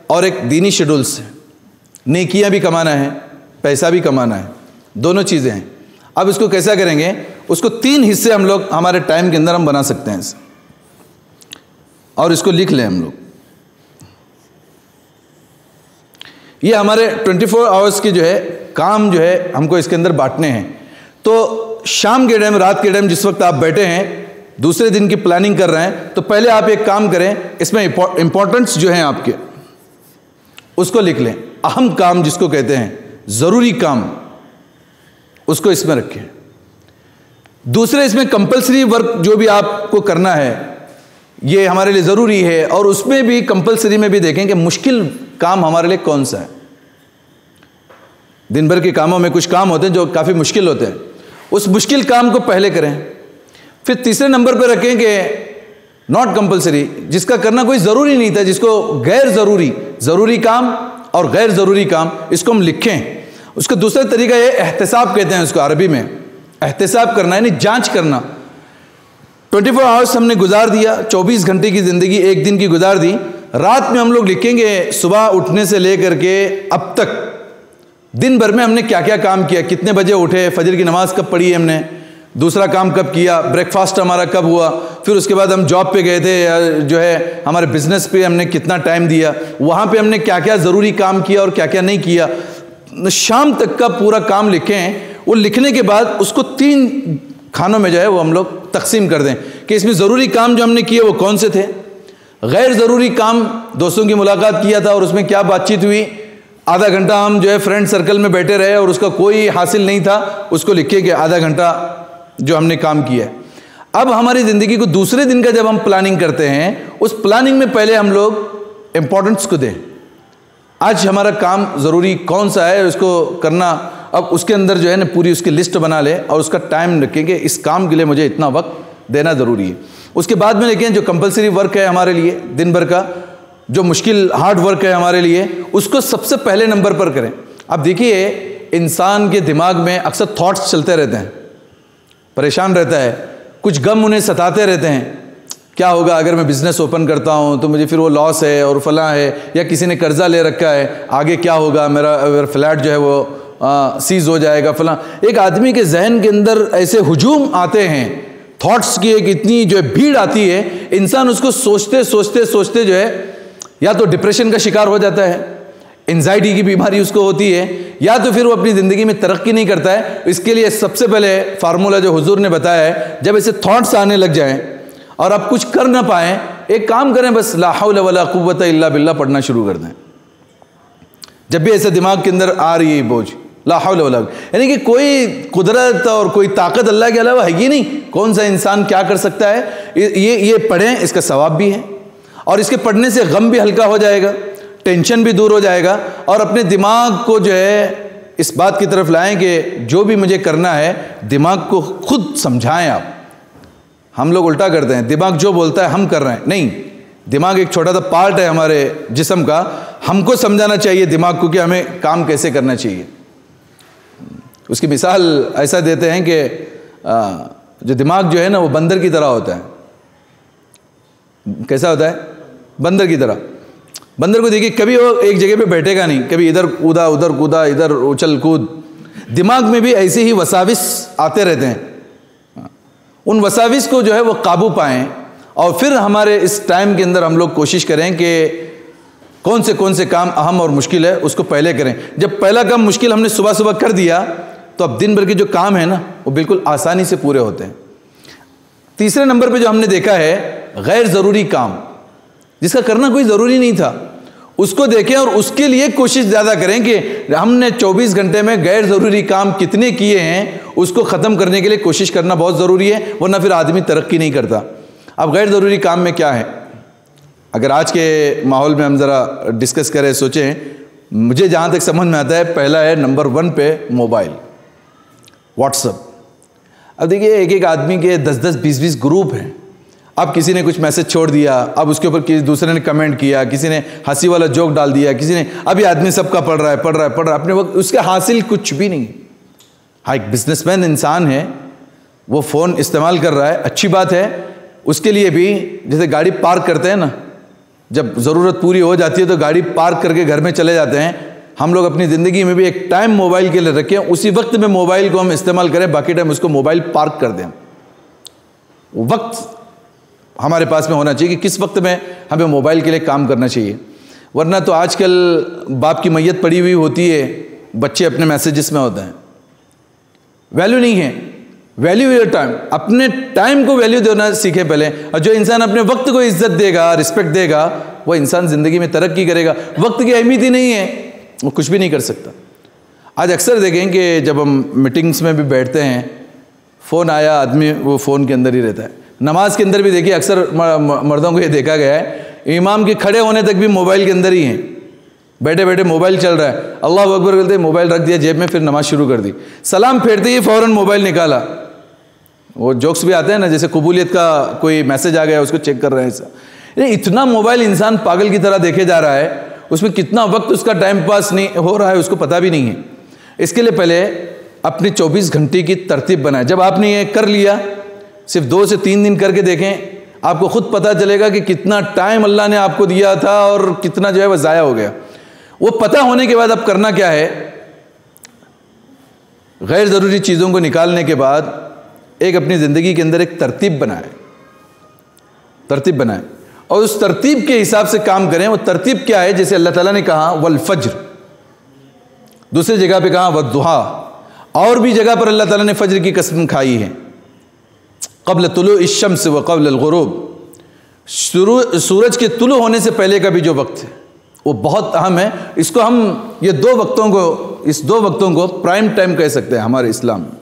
اور ایک دینی شیڈول سے۔ نیکیاں بھی کمانا ہے، پیسہ بھی کمانا ہے، دونوں چیزیں ہیں۔ اب اس کو کیسا کریں گے؟ اس کو 3 حصے ہم لوگ ہمارے ٹائم کے اندر ہم بنا سکتے ہیں اسے، اور اس کو لکھ لیں ہم لوگ۔ یہ ہمارے 24 آورس کے جو ہے کام جو ہے ہم کو اس کے اندر بانٹنے ہیں۔ تو شام کے ٹائم، رات کے ٹائم جس وقت آپ بیٹھے ہیں دوسرے دن کی پلاننگ کر رہے ہیں، تو پہلے آپ ایک کام کریں، اس میں امپورٹنٹس جو ہیں آپ کے اس کو لکھ لیں۔ اہم کام جس کو کہتے ہیں، ضروری کام، اس کو اس میں رکھیں۔ دوسرے اس میں کمپلسری ورک جو بھی آپ کو کرنا ہے یہ ہمارے لیے ضروری ہے، اور اس میں بھی کمپلسری میں بھی دیکھیں کہ مشکل کام ہمارے لیے کون سا ہے۔ دن بھر کے کاموں میں کچھ کام ہوتے ہیں جو کافی مشکل ہوتے ہیں، اس مشکل کام کو پہلے کریں۔ پھر تیسرے نمبر پہ رکھیں کہ ناٹ کمپلسری، جس کا کرنا کوئی ضروری نہیں تھا، جس کو غیر ضروری کام اور غیر ضروری کام اس کو ہم لکھیں. اس کا دوسرا طریقہ یہ احتساب کہتے ہیں اس کو عربی میں. احتساب کرنا یعنی جانچ کرنا. 24 آورس ہم نے گزار دیا، 24 گھنٹے کی زندگی ایک دن کی گزار دی. رات میں ہم لوگ لکھیں گے صبح اٹھنے سے لے کر کے اب تک دن بھر میں ہم نے کیا کیا کام کیا، کتنے بجے اٹھے، فجر کی نماز کب پڑھی ہم نے، دوسرا کام کب کیا، بریک فاسٹ ہمارا کب ہوا، پھر اس کے بعد ہم جاب پہ گئے تھے یا جو ہے ہمارے بزنس پہ ہم نے کتنا ٹائم دیا، وہاں پہ ہم نے کیا کیا ضروری کام کیا اور کیا کیا نہیں کیا. شام تک کا پورا کام لکھیں. وہ لکھنے کے بعد اس کو 3 کھانوں میں جو ہے وہ ہم لوگ تقسیم کر دیں کہ اس میں ضروری کام جو ہم نے کیے وہ کون سے تھے، غیر ضروری کام دوستوں کی ملاقات کیا تھا اور اس میں کیا بات چیت ہوئی، آدھا گھنٹہ ہم جو ہے فرینڈ سرکل میں بیٹھے رہے اور اس کا کوئی حاصل نہیں تھا، اس کو لکھے کہ آدھا گھنٹہ جو ہم نے کام کیا ہے. اب ہماری زندگی کو دوسرے دن کا جب ہم پلاننگ کرتے ہیں، اس پلاننگ میں پہلے ہم لوگ امپورٹنس کو دیں. آج ہمارا کام ضروری کون سا ہے اس کو کرنا. اب اس کے اندر جو ہے نا پوری اس کی لسٹ بنا لے اور اس کا ٹائم رکھیں کہ اس کام کے لیے مجھے اتنا وقت دینا ضروری ہے. اس کے بعد میں دیکھیں جو کمپلسری ورک ہے ہمارے لیے دن بھر کا، جو مشکل ہارڈ ورک ہے ہمارے لیے، اس کو سب سے پہلے نمبر پر کریں. اب دیکھیے انسان کے دماغ میں اکثر تھاٹس چلتے رہتے ہیں، پریشان رہتا ہے، کچھ غم انہیں ستاتے رہتے ہیں. کیا ہوگا اگر میں بزنس اوپن کرتا ہوں تو مجھے پھر وہ لاس ہے اور فلاں ہے، یا کسی نے قرضہ لے رکھا ہے، آگے کیا ہوگا، میرا فلیٹ جو ہے وہ سیز ہو جائے گا فلاں. ایک آدمی کے ذہن کے اندر ایسے ہجوم آتے ہیں، تھاٹس کی ایک اتنی جو ہے بھیڑ آتی ہے، انسان اس کو سوچتے جو ہے یا تو ڈپریشن کا شکار ہو جاتا ہے، انزائٹی کی بیماری اس کو ہوتی ہے، یا تو پھر وہ اپنی زندگی میں ترقی نہیں کرتا ہے. اس کے لیے سب سے پہلے فارمولہ جو حضور نے بتایا ہے، جب ایسے تھاٹس آنے لگ جائیں اور آپ کچھ کر نہ پائیں، ایک کام کریں، بس لا حول ولا قوت الا باللہ پڑھنا شروع کر دیں. جب بھی ایسے دماغ کے اندر آ رہی ہے بوجھ، لا حول ولا، یعنی کہ کوئی قدرت اور کوئی طاقت اللہ کے علاوہ ہے ہی نہیں، کون سا انسان کیا کر سکتا ہے. یہ پڑھیں، اس کا ثواب بھی ہے اور اس کے پڑھنے سے غم بھی ہلکا ہو جائے گا، ٹینشن بھی دور ہو جائے گا، اور اپنے دماغ کو جو ہے اس بات کی طرف لائیں کہ جو بھی مجھے کرنا ہے دماغ کو خود سمجھائیں. آپ ہم لوگ الٹا کرتے ہیں، دماغ جو بولتا ہے ہم کر رہے ہیں. نہیں، دماغ ایک چھوٹا سا پارٹ ہے ہمارے جسم کا، ہم کو سمجھانا چاہیے دماغ کو کہ ہمیں کام کیسے کرنا چاہیے. اس کی مثال ایسا دیتے ہیں کہ جو دماغ جو ہے نا وہ بندر کی طرح ہوتا ہے. کیسا ہوتا ہے؟ بندر کی طرح. بندر کو دیکھیے کبھی وہ ایک جگہ پہ بیٹھے گا نہیں، کبھی ادھر کودا ادھر کودا، ادھر اچھل کود. دماغ میں بھی ایسے ہی وساوس آتے رہتے ہیں. ان وساوس کو جو ہے وہ قابو پائیں، اور پھر ہمارے اس ٹائم کے اندر ہم لوگ کوشش کریں کہ کون سے کام اہم اور مشکل ہے اس کو پہلے کریں. جب پہلا کام مشکل ہم نے صبح کر دیا تو اب دن بھر کے جو کام ہے نا وہ بالکل آسانی سے پورے ہوتے ہیں. تیسرے نمبر پہ جو ہم نے دیکھا ہے غیر ضروری کام، جس کا کرنا کوئی ضروری نہیں تھا، اس کو دیکھیں اور اس کے لیے کوشش زیادہ کریں کہ ہم نے 24 گھنٹے میں غیر ضروری کام کتنے کیے ہیں اس کو ختم کرنے کے لیے کوشش کرنا بہت ضروری ہے، ورنہ پھر آدمی ترقی نہیں کرتا. اب غیر ضروری کام میں کیا ہے؟ اگر آج کے ماحول میں ہم ذرا ڈسکس کریں، سوچیں، مجھے جہاں تک سمجھ میں آتا ہے پہلا ہے نمبر 1 پہ موبائل، واٹس ایپ. اب دیکھیے ایک آدمی کے 10 20 گروپ ہیں. اب کسی نے کچھ میسج چھوڑ دیا، اب اس کے اوپر کسی دوسرے نے کمنٹ کیا، کسی نے ہنسی والا جوک ڈال دیا، کسی نے، اب یہ آدمی سب کا پڑھ رہا ہے اپنے وقت، اس کے حاصل کچھ بھی نہیں. ہاں ایک بزنس مین انسان ہے، وہ فون استعمال کر رہا ہے، اچھی بات ہے. اس کے لیے بھی جیسے گاڑی پارک کرتے ہیں نا، جب ضرورت پوری ہو جاتی ہے تو گاڑی پارک کر کے گھر میں چلے جاتے ہیں. ہم لوگ اپنی زندگی میں بھی ایک ٹائم موبائل کے لیے رکھیں، اسی وقت میں موبائل کو ہم استعمال کریں، باقی ٹائم اس کو موبائل پارک کر دیں. وقت ہمارے پاس میں ہونا چاہیے کہ کس وقت میں ہمیں موبائل کے لیے کام کرنا چاہیے. ورنہ تو آج کل باپ کی میت پڑی ہوئی ہوتی ہے، بچے اپنے میسیجز میں ہوتے ہیں. ویلیو نہیں ہے، ویلیو یور ٹائم. اپنے ٹائم کو ویلیو دینا سیکھیں پہلے، اور جو انسان اپنے وقت کو عزت دے گا، رسپیکٹ دے گا، وہ انسان زندگی میں ترقی کرے گا. وقت کی اہمیت ہی نہیں ہے، وہ کچھ بھی نہیں کر سکتا. آج اکثر دیکھیں کہ جب ہم میٹنگز میں بھی بیٹھتے ہیں، فون آیا، آدمی وہ فون کے اندر ہی رہتا ہے. نماز کے اندر بھی دیکھیے اکثر مردوں کو یہ دیکھا گیا ہے، امام کے کھڑے ہونے تک بھی موبائل کے اندر ہی ہیں، بیٹھے بیٹھے موبائل چل رہا ہے، اللہ اکبر کرتے موبائل رکھ دیا جیب میں، پھر نماز شروع کر دی. سلام پھیرتے ہی فوراً موبائل نکالا. وہ جوکس بھی آتے ہیں نا، جیسے قبولیت کا کوئی میسج آ گیا اس کو چیک کر رہے ہیں ایسا. اتنا موبائل انسان پاگل کی طرح دیکھے جا رہا ہے، اس میں کتنا وقت اس کا ٹائم پاس نہیں ہو رہا ہے اس کو پتہ بھی نہیں ہے. اس کے لیے پہلے اپنی 24 گھنٹے کی ترتیب بنائیں. جب آپ نے یہ کر لیا، صرف 2 سے 3 دن کر کے دیکھیں، آپ کو خود پتہ چلے گا کہ کتنا ٹائم اللہ نے آپ کو دیا تھا اور کتنا جو ہے وہ ضائع ہو گیا. وہ پتہ ہونے کے بعد اب کرنا کیا ہے، غیر ضروری چیزوں کو نکالنے کے بعد ایک اپنی زندگی کے اندر ایک ترتیب بنائیں اور اس ترتیب کے حساب سے کام کریں. وہ ترتیب کیا ہے؟ جیسے اللہ تعالیٰ نے کہا والفجر، دوسری جگہ پہ کہا والضحیٰ، اور بھی جگہ پر اللہ تعالیٰ نے فجر کی قسم کھائی ہے. قبل طلوع الشمس و قبل الغروب، سورج کے طلوع ہونے سے پہلے کا بھی جو وقت ہے وہ بہت اہم ہے. اس کو ہم اس 2 وقتوں کو پرائم ٹائم کہہ سکتے ہیں. ہمارے اسلام میں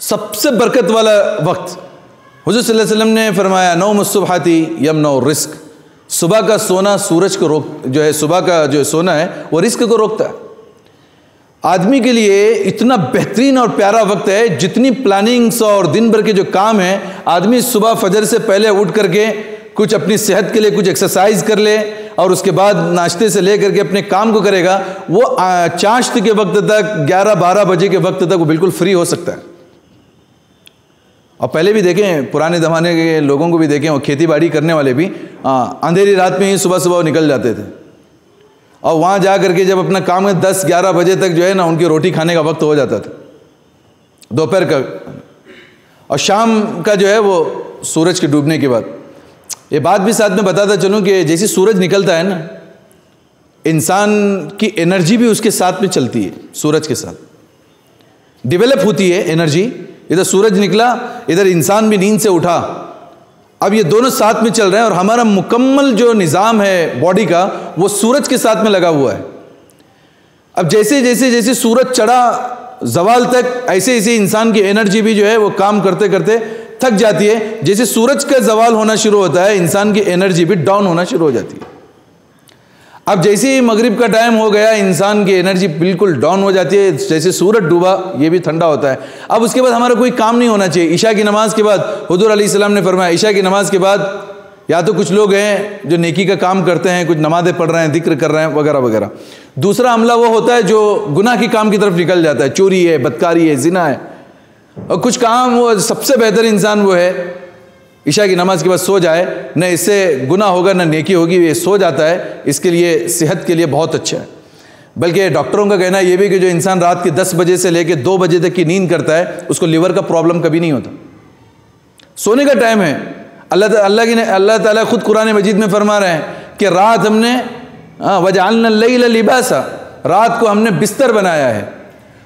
سب سے برکت والا وقت، حضور صلی اللہ علیہ وسلم نے فرمایا نوم الصبحاتی یمنع الرزق، صبح کا سونا سورج کو صبح کا جو سونا ہے وہ رزق کو روکتا ہے. آدمی کے لیے اتنا بہترین اور پیارا وقت ہے، جتنی پلاننگز اور دن بھر کے جو کام ہیں، آدمی صبح فجر سے پہلے اٹھ کر کے کچھ اپنی صحت کے لیے کچھ ایکسرسائز کر لے اور اس کے بعد ناشتے سے لے کر کے اپنے کام کو کرے گا. وہ چاشت کے وقت تک 11-12 بجے کے وقت تک وہ بالکل فری ہو سکتا ہے. اور پہلے بھی دیکھیں، پرانے زمانے کے لوگوں کو بھی دیکھیں، وہ کھیتی باڑی کرنے والے بھی اندھیری رات میں ہی صبح وہ نکل جاتے تھے اور وہاں جا کر کے جب اپنا کام 10-11 بجے تک جو ہے نا ان کی روٹی کھانے کا وقت ہو جاتا تھا دوپہر کا. اور شام کا جو ہے وہ سورج کے ڈوبنے کے بعد. یہ بات بھی ساتھ میں بتاتا چلوں کہ جیسے سورج نکلتا ہے نا، انسان کی انرجی بھی اس کے ساتھ میں چلتی ہے، سورج کے ساتھ ڈیولپ ہوتی ہے انرجی. ادھر سورج نکلا، ادھر انسان بھی نیند سے اٹھا، اب یہ دونوں ساتھ میں چل رہے ہیں اور ہمارا مکمل جو نظام ہے باڈی کا وہ سورج کے ساتھ میں لگا ہوا ہے. اب جیسے سورج چڑھا زوال تک، ایسے انسان کی انرجی بھی جو ہے وہ کام کرتے کرتے تھک جاتی ہے. جیسے سورج کا زوال ہونا شروع ہوتا ہے، انسان کی انرجی بھی ڈاؤن ہونا شروع ہو جاتی ہے. اب جیسے ہی مغرب کا ٹائم ہو گیا، انسان کی انرجی بالکل ڈاؤن ہو جاتی ہے. جیسے سورج ڈوبا یہ بھی ٹھنڈا ہوتا ہے. اب اس کے بعد ہمارا کوئی کام نہیں ہونا چاہیے. عشاء کی نماز کے بعد حضور علیہ السلام نے فرمایا عشاء کی نماز کے بعد یا تو کچھ لوگ ہیں جو نیکی کا کام کرتے ہیں، کچھ نمازیں پڑھ رہے ہیں، ذکر کر رہے ہیں وغیرہ وغیرہ. دوسرا عملہ وہ ہوتا ہے جو گناہ کی کام کی طرف نکل جاتا ہے، چوری ہے، بدکاری ہے، زنا ہے. اور کچھ کام وہ سب سے بہتر انسان وہ ہے عشاء کی نماز کے بعد سو جائے، نہ اس سے گناہ ہوگا نہ نیکی ہوگی. یہ سو جاتا ہے، اس کے لیے صحت کے لیے بہت اچھا ہے. بلکہ ڈاکٹروں کا کہنا یہ بھی کہ جو انسان رات کے 10 بجے سے لے کے 2 بجے تک کی نیند کرتا ہے اس کو لیور کا پرابلم کبھی نہیں ہوتا. سونے کا ٹائم ہے. اللہ تعالیٰ خود قرآن مجید میں فرما رہے ہیں کہ رات ہم نے وَجَعَلْنَا اللَّيْلَ لِبَاسًا، رات کو ہم نے بستر بنایا ہے،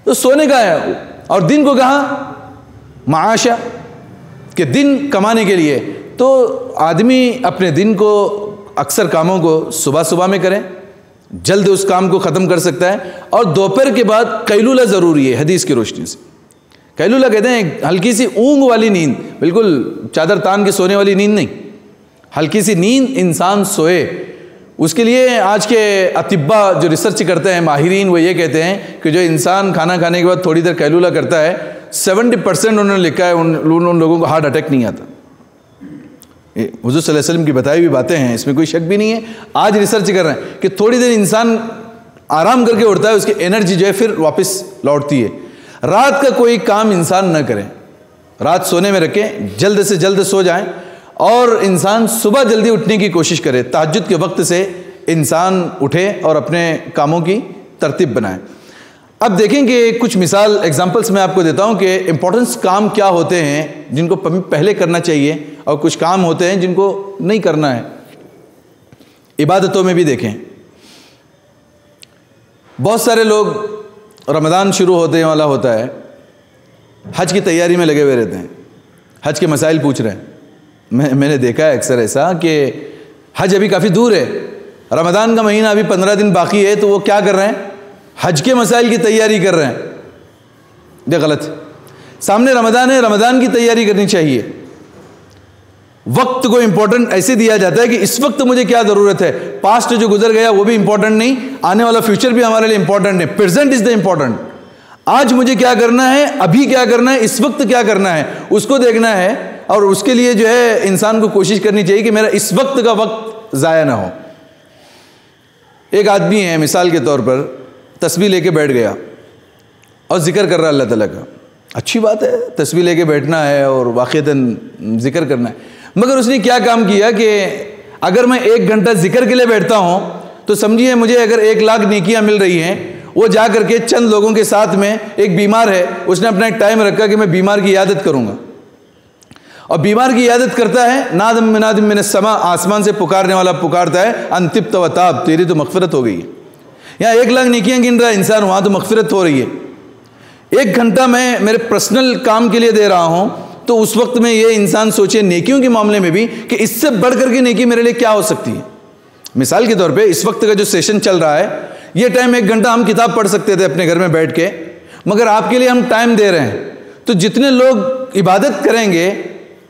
تو سونے کا ہے. اور دن کو کہا معاشہ، کہ دن کمانے کے لیے. تو آدمی اپنے دن کو اکثر کاموں کو صبح میں کریں، جلد اس کام کو ختم کر سکتا ہے. اور دوپہر کے بعد قیلولہ ضروری ہے حدیث کی روشنی سے. قیلولہ کہتے ہیں ہلکی سی اونگ والی نیند، بالکل چادر تان کے سونے والی نیند نہیں، ہلکی سی نیند انسان سوئے. اس کے لیے آج کے اطباء جو ریسرچ کرتے ہیں، ماہرین، وہ یہ کہتے ہیں کہ جو انسان کھانا کھانے کے بعد تھوڑی دیر قیلولہ کرتا ہے 70% انہوں نے لکھا ہے ان لوگوں کو ہارٹ اٹیک نہیں آتا. حضور صلی اللہ علیہ وسلم کی بتائی ہوئی باتیں ہیں، اس میں کوئی شک بھی نہیں ہے. آج ریسرچ کر رہے ہیں کہ تھوڑی دیر انسان آرام کر کے اٹھتا ہے، اس کی انرجی جو ہے پھر واپس لوٹتی ہے. رات کا کوئی کام انسان نہ کرے، رات سونے میں رکھیں، جلد سے جلد سو جائیں اور انسان صبح جلدی اٹھنے کی کوشش کرے. تہجد کے وقت سے انسان اٹھے اور اپنے کاموں کی ترتیب بنائے. اب دیکھیں کہ کچھ مثال ایگزامپلس میں آپ کو دیتا ہوں کہ امپورٹنس کام کیا ہوتے ہیں جن کو پہلے کرنا چاہیے اور کچھ کام ہوتے ہیں جن کو نہیں کرنا ہے. عبادتوں میں بھی دیکھیں، بہت سارے لوگ رمضان شروع ہوتے والا ہوتا ہے، حج کی تیاری میں لگے ہوئے رہتے ہیں، حج کے مسائل پوچھ رہے ہیں. میں نے دیکھا ہے اکثر ایسا کہ حج ابھی کافی دور ہے، رمضان کا مہینہ ابھی 15 دن باقی ہے، تو وہ کیا کر رہے ہیں؟ حج کے مسائل کی تیاری کر رہے ہیں. یہ غلط ہے. سامنے رمضان ہے، رمضان کی تیاری کرنی چاہیے. وقت کو امپورٹنٹ ایسے دیا جاتا ہے کہ اس وقت مجھے کیا ضرورت ہے. پاسٹ جو گزر گیا وہ بھی امپورٹنٹ نہیں، آنے والا فیوچر بھی ہمارے لیے امپورٹنٹ ہے. Present is the important. آج مجھے کیا کرنا ہے، ابھی کیا کرنا ہے، اس وقت کیا کرنا ہے، اس کو دیکھنا ہے، اور اس کے لیے جو ہے انسان کو کوشش کرنی چاہیے کہ میرا اس وقت کا وقت ضائع نہ ہو۔ ایک آدمی ہے مثال کے طور پر تسبیح لے کے بیٹھ گیا اور ذکر کر رہا اللہ تعالیٰ کا، اچھی بات ہے، تسبیح لے کے بیٹھنا ہے اور واقعتاً ذکر کرنا ہے، مگر اس نے کیا کام کیا کہ اگر میں 1 گھنٹہ ذکر کے لیے بیٹھتا ہوں تو سمجھیے مجھے اگر 1 لاکھ نیکیاں مل رہی ہیں، وہ جا کر کے چند لوگوں کے ساتھ میں، ایک بیمار ہے، اس نے اپنا ایک ٹائم رکھا کہ میں بیمار کی عیادت کروں گا، اور بیمار کی عیادت کرتا ہے، نادم منادم من السماء، آسمان سے پکارنے والا پکارتا ہے، ان طبت و تاب، تیری تو مغفرت ہو گئی ہے۔ یہاں 1 لاکھ نیکیاں گن رہا ہے انسان، وہاں تو مغفرت ہو رہی ہے۔ 1 گھنٹہ میں میرے پرسنل کام کے لیے دے رہا ہوں، تو اس وقت میں یہ انسان سوچے نیکیوں کے معاملے میں بھی کہ اس سے بڑھ کر کے نیکی میرے لیے کیا ہو سکتی ہے۔ مثال کے طور پہ اس وقت کا جو سیشن چل رہا ہے، یہ ٹائم 1 گھنٹہ ہم کتاب پڑھ سکتے تھے اپنے گھر میں بیٹھ کے، مگر آپ کے لیے ہم ٹائم دے رہے ہیں، تو جتنے لوگ عبادت کریں گے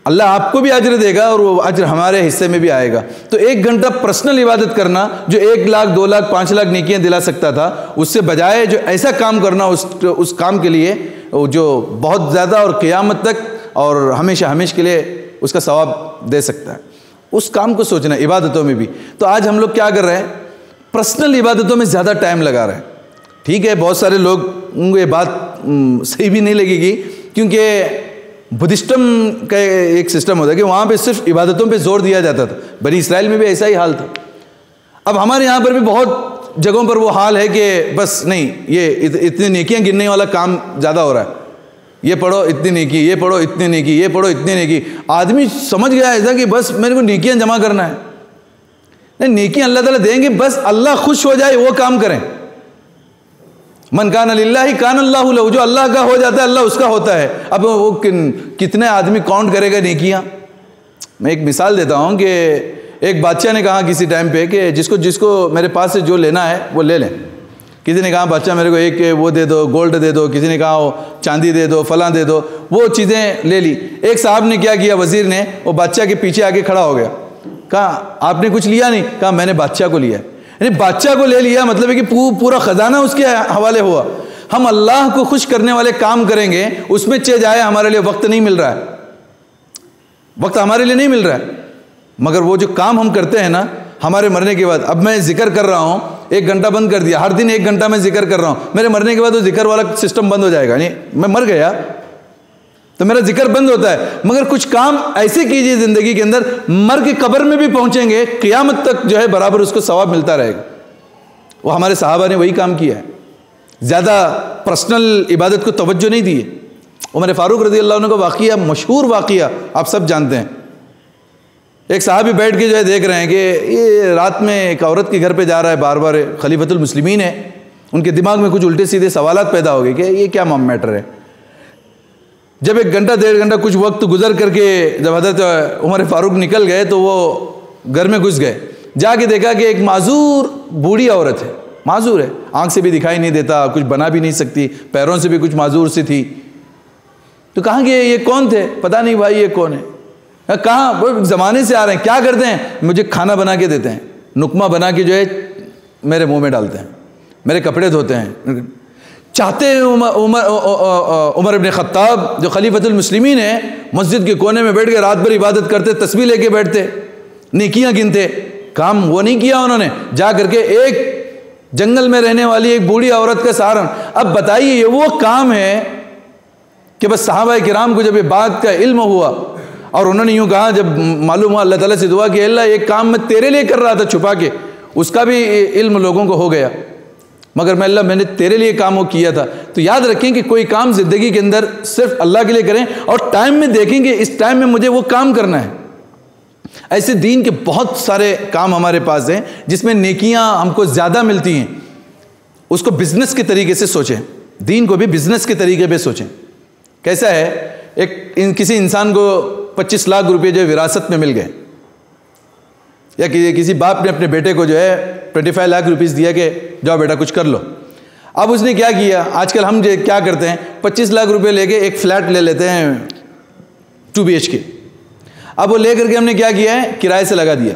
اللہ آپ کو بھی اجر دے گا اور وہ اجر ہمارے حصے میں بھی آئے گا۔ تو 1 گھنٹہ پرسنل عبادت کرنا جو 1 لاکھ 2 لاکھ 5 لاکھ نیکیاں دلا سکتا تھا، اس سے بجائے جو ایسا کام کرنا اس کام کے لیے جو بہت زیادہ اور قیامت تک اور ہمیشہ کے لیے اس کا ثواب دے سکتا ہے، اس کام کو سوچنا عبادتوں میں بھی۔ تو آج ہم لوگ کیا کر رہے ہیں، پرسنل عبادتوں میں زیادہ ٹائم لگا رہے ہیں۔ ٹھیک ہے، بہت سارے لوگ کو یہ بات صحیح بھی نہیں لگے گی، کیونکہ بدھسٹم کا ایک سسٹم ہوتا ہے کہ وہاں پہ صرف عبادتوں پہ زور دیا جاتا تھا، بنی اسرائیل میں بھی ایسا ہی حال تھا۔ اب ہمارے یہاں پر بھی بہت جگہوں پر وہ حال ہے کہ بس نہیں، یہ اتنی نیکیاں گننے والا کام زیادہ ہو رہا ہے، یہ پڑھو اتنی نیکی، یہ پڑھو اتنی نیکی، یہ پڑھو اتنی نیکی۔ آدمی سمجھ گیا ایسا کہ بس میرے کو نیکیاں جمع کرنا ہے۔ نہیں، نیکیاں اللہ تعالیٰ دیں گے، بس اللہ خوش ہو جائے وہ کام کریں۔ من کان للہ کان اللہ لہ، جو اللہ کا ہو جاتا ہے اللہ اس کا ہوتا ہے۔ اب وہ کتنے آدمی کاؤنٹ کرے گا نیکیاں؟ میں ایک مثال دیتا ہوں کہ ایک بادشاہ نے کہا کسی ٹائم پہ کہ جس کو میرے پاس سے جو لینا ہے وہ لے لیں۔ کسی نے کہا بادشاہ میرے کو ایک وہ دے دو، گولڈ دے دو، کسی نے کہا وہ چاندی دے دو، فلاں دے دو، وہ چیزیں لے لی۔ ایک صاحب نے کیا کیا، وزیر نے وہ بادشاہ کے پیچھے آ کے کھڑا ہو گیا، کہا آپ نے کچھ لیا نہیں؟ کہا میں نے بادشاہ کو لیا ہے۔ یعنی بادشاہ کو لے لیا، مطلب ہے کہ پورا خزانہ اس کے حوالے ہوا۔ ہم اللہ کو خوش کرنے والے کام کریں گے، اس میں چہ جائے ہمارے لیے وقت نہیں مل رہا ہے، وقت ہمارے لیے نہیں مل رہا ہے، مگر وہ جو کام ہم کرتے ہیں نا ہمارے مرنے کے بعد، اب میں ذکر کر رہا ہوں، 1 گھنٹہ بند کر دیا، ہر دن 1 گھنٹہ میں ذکر کر رہا ہوں، میرے مرنے کے بعد وہ ذکر والا سسٹم بند ہو جائے گا، یعنی میں مر گیا تو میرا ذکر بند ہوتا ہے۔ مگر کچھ کام ایسے کیجئے زندگی کے اندر، مر کے قبر میں بھی پہنچیں گے، قیامت تک جو ہے برابر اس کو ثواب ملتا رہے گا۔ وہ ہمارے صحابہ نے وہی کام کیا ہے، زیادہ پرسنل عبادت کو توجہ نہیں دی ہے۔ عمر فاروق رضی اللہ عنہ کا واقعہ، مشہور واقعہ آپ سب جانتے ہیں۔ ایک صحابی بیٹھ کے جو ہے دیکھ رہے ہیں کہ یہ رات میں ایک عورت کے گھر پہ جا رہا ہے، بار بار خلیفۃ المسلمین ہے، ان کے دماغ میں کچھ الٹے سیدھے سوالات پیدا ہو گئے کہ یہ کیا میٹر ہے۔ جب 1 گھنٹہ 1.5 گھنٹہ کچھ وقت گزر کر کے جب حضرت عمر فاروق نکل گئے تو وہ گھر میں گھس گئے، جا کے دیکھا کہ ایک معذور بوڑھی عورت ہے، معذور ہے، آنکھ سے بھی دکھائی نہیں دیتا، کچھ بنا بھی نہیں سکتی، پیروں سے بھی کچھ معذور سی تھی۔ تو کہاں کہ یہ کون تھے؟ پتہ نہیں بھائی یہ کون ہے۔ کہاں؟ وہ زمانے سے آ رہے ہیں، کیا کرتے ہیں؟ مجھے کھانا بنا کے دیتے ہیں، نکمہ بنا کے جو ہے میرے منہ میں ڈالتے ہیں، میرے کپڑے دھوتے ہیں۔ چاہتے ہیں عمر ابن خطاب جو خلیفۃ المسلمین ہیں، مسجد کے کونے میں بیٹھ کے رات بھر عبادت کرتے، تسبیح لے کے بیٹھتے، نیکیاں گنتے۔ کام وہ نہیں کیا انہوں نے، جا کر کے ایک جنگل میں رہنے والی ایک بوڑھی عورت کا سہارا۔ اب بتائیے یہ وہ کام ہے کہ بس صحابہ کرام کو جب یہ بات کا علم ہوا اور انہوں نے یوں کہا، جب معلوم ہوا، اللہ تعالیٰ سے دعا کہ اللہ ایک کام میں تیرے لیے کر رہا تھا چھپا کے، اس کا بھی علم لوگوں کو ہو گیا، مگر میں نے تیرے لیے کام وہ کیا تھا۔ تو یاد رکھیں کہ کوئی کام زندگی کے اندر صرف اللہ کے لیے کریں، اور ٹائم میں دیکھیں کہ اس ٹائم میں مجھے وہ کام کرنا ہے۔ ایسے دین کے بہت سارے کام ہمارے پاس ہیں جس میں نیکیاں ہم کو زیادہ ملتی ہیں، اس کو بزنس کے طریقے سے سوچیں، دین کو بھی بزنس کے طریقے پہ سوچیں۔ کیسا ہے، کسی انسان کو 25 لاکھ روپے جو ہے وراثت میں مل گئے، یا کسی باپ نے اپنے بیٹے کو جو ہے 25 لاکھ روپیز دیا کہ جاؤ بیٹا کچھ کر لو۔ اب اس نے کیا کیا، آج کل ہم کیا کرتے ہیں، 25 لاکھ روپے لے کے ایک فلیٹ لے لیتے ہیں 2 BHK۔ اب وہ لے کر کے ہم نے کیا کیا ہے، کرائے سے لگا دیا۔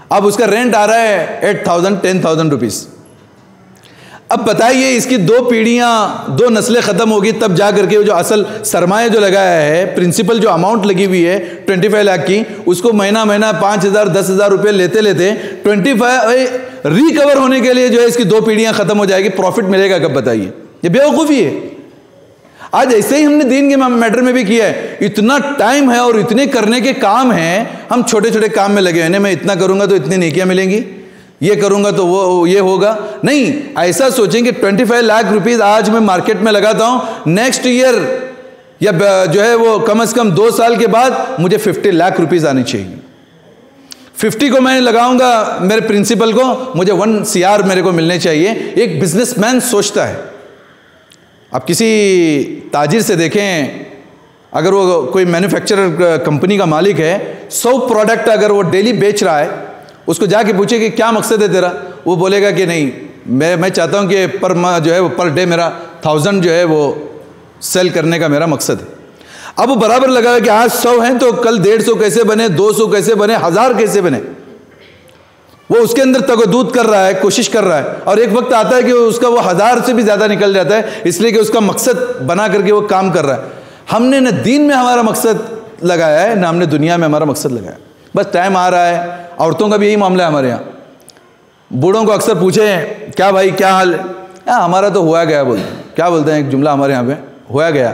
اب اس کا رینٹ آ رہا ہے 8,000 10,000 روپیز۔ اب بتائیے اس کی 2 پیڑھیاں 2 نسلیں ختم ہوگی تب جا کر کے جو اصل سرمایہ جو لگایا ہے، پرنسپل جو اماؤنٹ لگی ہوئی ہے 25 لاکھ کی، اس کو مہینہ 5,000 10,000 روپے لیتے 25 ریکور ہونے کے لیے جو ہے اس کی 2 پیڑھیاں ختم ہو جائے گی، پروفٹ ملے گا کب؟ بتائیے، یہ بیوقوفی ہے۔ آج ایسے ہی ہم نے دین کے میٹر میں بھی کیا ہے، اتنا ٹائم ہے اور اتنے کرنے کے کام ہیں، ہم چھوٹے چھوٹے کام میں لگے ہیں، میں اتنا کروں گا تو اتنی نیکیاں ملیں گی، یہ کروں گا تو وہ یہ ہوگا۔ نہیں، ایسا سوچیں کہ 25 لاکھ روپیز آج میں مارکیٹ میں لگاتا ہوں، نیکسٹ ایئر یا جو ہے وہ کم از کم 2 سال کے بعد مجھے 50 لاکھ روپیز آنی چاہیے۔ 50 کو میں لگاؤں گا میرے پرنسپل کو، مجھے 1 CR میرے کو ملنے چاہیے۔ ایک بزنس مین سوچتا ہے۔ اب کسی تاجر سے دیکھیں، اگر وہ کوئی مینوفیکچرر کمپنی کا مالک ہے، 100 پروڈکٹ اگر وہ ڈیلی بیچ رہا ہے، اس کو جا کے پوچھے کہ کیا مقصد ہے تیرا، وہ بولے گا کہ نہیں، میں چاہتا ہوں کہ پر ڈے میرا 1000 جو ہے وہ سیل کرنے کا میرا مقصد ہے۔ اب وہ برابر لگا کہ آج 100 ہیں تو کل 150 کیسے بنے، 200 کیسے بنے، 1000 کیسے بنے۔ وہ اس کے اندر تگ و دود کر رہا ہے، کوشش کر رہا ہے، اور ایک وقت آتا ہے کہ اس کا وہ 1000 سے بھی زیادہ نکل جاتا ہے، اس لیے کہ اس کا مقصد بنا کر کے وہ کام کر رہا ہے۔ ہم نے نہ دین میں ہمارا مقصد لگایا ہے، نہ ہم نے دنیا میں ہمارا مقصد لگایا ہے۔ بس ٹائم آ رہا ہے، عورتوں کا بھی یہی معاملہ ہے ہمارے یہاں۔ بوڑھوں کو اکثر پوچھیں کیا بھائی کیا حال ہے، ہمارا تو ہوا گیا، کیا بولتے ہیں ایک جملہ ہمارے یہاں پہ، ہوا گیا۔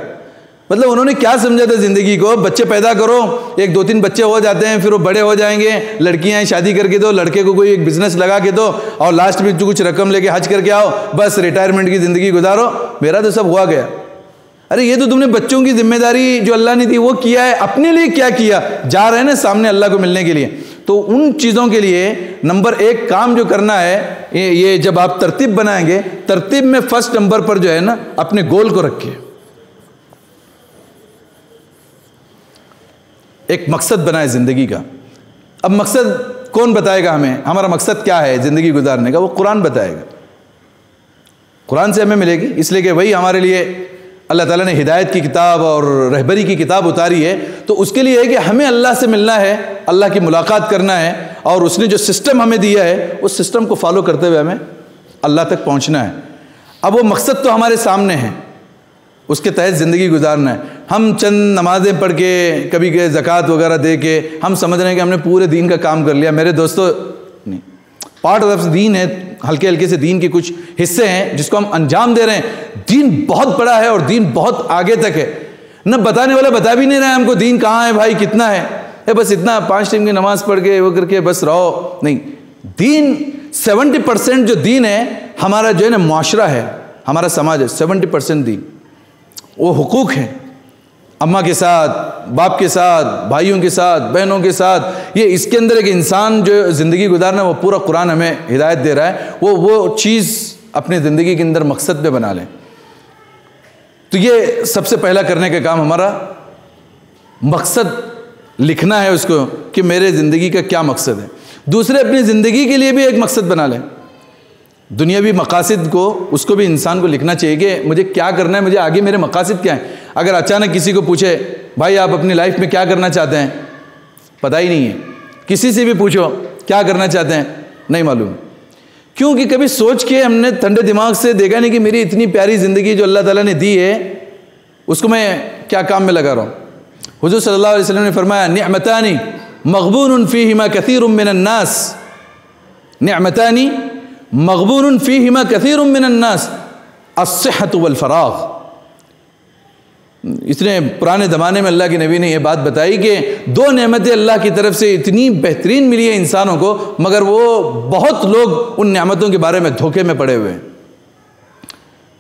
مطلب انہوں نے کیا سمجھا تھا زندگی کو، بچے پیدا کرو، 1 2 3 بچے ہو جاتے ہیں، پھر وہ بڑے ہو جائیں گے، لڑکیاں شادی کر کے دو، لڑکے کو کوئی ایک بزنس لگا کے دو، اور لاسٹ میں کچھ رقم لے کے حج کر کے آؤ، بس ریٹائرمنٹ کی زندگی گزارو، میرا تو سب ہوا گیا۔ ارے یہ تو تم نے بچوں کی ذمہ داری جو اللہ نے دی وہ کیا ہے، اپنے لیے کیا کیا؟ جا رہے ہیں نا سامنے اللہ کو ملنے کے لیے، تو ان چیزوں کے لیے نمبر 1 کام جو کرنا ہے، یہ جب آپ ترتیب بنائیں گے، ترتیب میں فرسٹ نمبر پر جو ہے نا اپنے گول کو رکھیے، ایک مقصد بنائے زندگی کا۔ اب مقصد کون بتائے گا ہمیں، ہمارا مقصد کیا ہے زندگی گزارنے کا؟ وہ قرآن بتائے گا، قرآن سے ہمیں ملے گی، اس لیے کہ وہی ہمارے لیے اللہ تعالیٰ نے ہدایت کی کتاب اور رہبری کی کتاب اتاری ہے۔ تو اس کے لیے ہے کہ ہمیں اللہ سے ملنا ہے، اللہ کی ملاقات کرنا ہے، اور اس نے جو سسٹم ہمیں دیا ہے اس سسٹم کو فالو کرتے ہوئے ہمیں اللہ تک پہنچنا ہے۔ اب وہ مقصد تو ہمارے سامنے ہے، اس کے تحت زندگی گزارنا ہے۔ ہم چند نمازیں پڑھ کے، کبھی کہ زکوٰۃ وغیرہ دے کے ہم سمجھ رہے ہیں کہ ہم نے پورے دین کا کام کر لیا۔ میرے دوستو نہیں، پارٹ آف دین ہے، ہلکے ہلکے سے دین کے کچھ حصے ہیں جس کو ہم انجام دے رہے ہیں۔ دین بہت بڑا ہے اور دین بہت آگے تک ہے، نہ بتانے والا بتا بھی نہیں رہا ہے ہم کو دین کہاں ہے بھائی، کتنا ہے، بس اتنا 5 ٹائم کی نماز پڑھ کے وہ کر کے بس رہو، نہیں۔ دین 70% جو دین ہے ہمارا جو ہے نا معاشرہ ہے، ہمارا سماج ہے، 70% دین وہ حقوق ہیں، اماں کے ساتھ، باپ کے ساتھ، بھائیوں کے ساتھ، بہنوں کے ساتھ۔ یہ اس کے اندر ایک انسان جو زندگی گزارنا، وہ پورا قرآن ہمیں ہدایت دے رہا ہے، وہ چیز اپنی زندگی کے اندر مقصد پہ بنا لیں۔ تو یہ سب سے پہلا کرنے کا کام ہمارا مقصد لکھنا ہے اس کو، کہ میرے زندگی کا کیا مقصد ہے۔ دوسرے اپنی زندگی کے لیے بھی ایک مقصد بنا لیں، دنیاوی مقاصد کو، اس کو بھی انسان کو لکھنا چاہیے کہ مجھے کیا کرنا ہے، مجھے آگے میرے مقاصد کیا ہیں۔ اگر اچانک کسی کو پوچھے بھائی آپ اپنی لائف میں کیا کرنا چاہتے ہیں، پتہ ہی نہیں ہے، کسی سے بھی پوچھو کیا کرنا چاہتے ہیں، نہیں معلوم، کیونکہ کبھی سوچ کے ہم نے ٹھنڈے دماغ سے دیکھا نہیں کہ میری اتنی پیاری زندگی جو اللہ تعالیٰ نے دی ہے اس کو میں کیا کام میں لگا رہا ہوں۔ حضور صلی اللہ علیہ وسلم نے فرمایا نعمتان مغبون فیہما کثیر من الناس، نعمتان مغبون فیہما کثیر من الناس، الصحۃ والفراغ۔ اتنے پرانے زمانے میں اللہ کے نبی نے یہ بات بتائی کہ 2 نعمتیں اللہ کی طرف سے اتنی بہترین ملی ہیں انسانوں کو، مگر وہ بہت لوگ ان نعمتوں کے بارے میں دھوکے میں پڑے ہوئے ہیں۔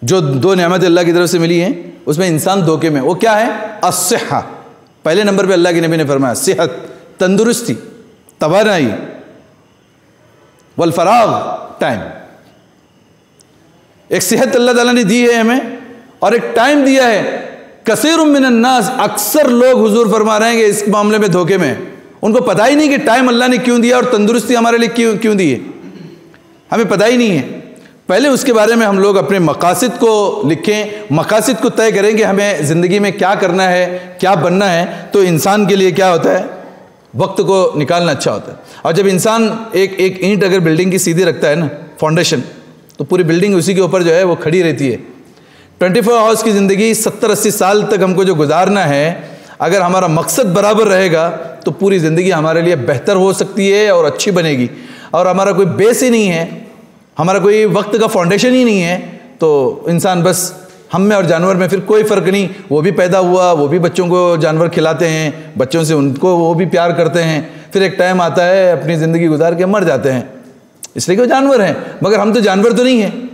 جو 2 نعمتیں اللہ کی طرف سے ملی ہیں اس میں انسان دھوکے میں، وہ کیا ہے؟ الصحہ، پہلے نمبر پہ اللہ کے نبی نے فرمایا صحت، تندرستی، توانائی، والفراغ، ٹائم۔ ایک صحت اللہ تعالیٰ نے دی ہے ہمیں، اور ایک ٹائم دیا ہے۔ کثیر من الناس، اکثر لوگ حضور فرما رہے ہیں کہ اس معاملے میں دھوکے میں، ان کو پتہ ہی نہیں کہ ٹائم اللہ نے کیوں دیا اور تندرستی ہمارے لیے کیوں دی ہے، ہمیں پتہ ہی نہیں ہے۔ پہلے اس کے بارے میں ہم لوگ اپنے مقاصد کو لکھیں، مقاصد کو طے کریں کہ ہمیں زندگی میں کیا کرنا ہے، کیا بننا ہے۔ تو انسان کے لیے کیا ہوتا ہے؟ وقت کو نکالنا اچھا ہوتا ہے۔ اور جب انسان ایک اینٹ اگر بلڈنگ کی سیدھی رکھتا ہے نا، فاؤنڈیشن، تو پوری بلڈنگ اسی کے اوپر جو ہے وہ کھڑی رہتی ہے۔ 24 آورس کی زندگی 70-80 سال تک ہم کو جو گزارنا ہے، اگر ہمارا مقصد برابر رہے گا تو پوری زندگی ہمارے لیے بہتر ہو سکتی ہے اور اچھی بنے گی۔ اور ہمارا کوئی بیس ہی نہیں ہے، ہمارا کوئی وقت کا فاؤنڈیشن ہی نہیں ہے، تو انسان بس ہم میں اور جانور میں پھر کوئی فرق نہیں۔ وہ بھی پیدا ہوا، وہ بھی بچوں کو جانور کھلاتے ہیں، بچوں سے ان کو وہ بھی پیار کرتے ہیں، پھر ایک ٹائم آتا ہے اپنی زندگی گزار کے مر جاتے ہیں، اس لیے کہ وہ جانور ہیں۔ مگر ہم تو جانور تو نہیں ہیں۔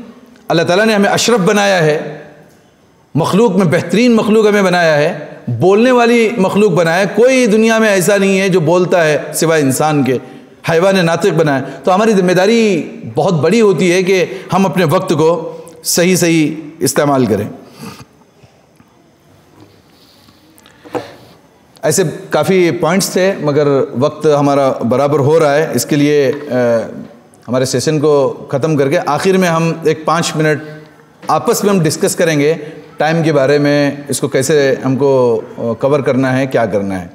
اللہ تعالیٰ نے ہمیں اشرف بنایا ہے، مخلوق میں بہترین مخلوق ہمیں بنایا ہے، بولنے والی مخلوق بنایا ہے۔ کوئی دنیا میں ایسا نہیں ہے جو بولتا ہے سوائے انسان کے، حیوان ناطق بنایا۔ تو ہماری ذمہ داری بہت بڑی ہوتی ہے کہ ہم اپنے وقت کو صحیح استعمال کریں۔ ایسے کافی پوائنٹس تھے مگر وقت ہمارا برابر ہو رہا ہے، اس کے لیے ہمارے سیشن کو ختم کر کے آخر میں ہم ایک 5 منٹ آپس میں ہم ڈسکس کریں گے ٹائم کے بارے میں، اس کو کیسے ہم کو کور کرنا ہے، کیا کرنا ہے۔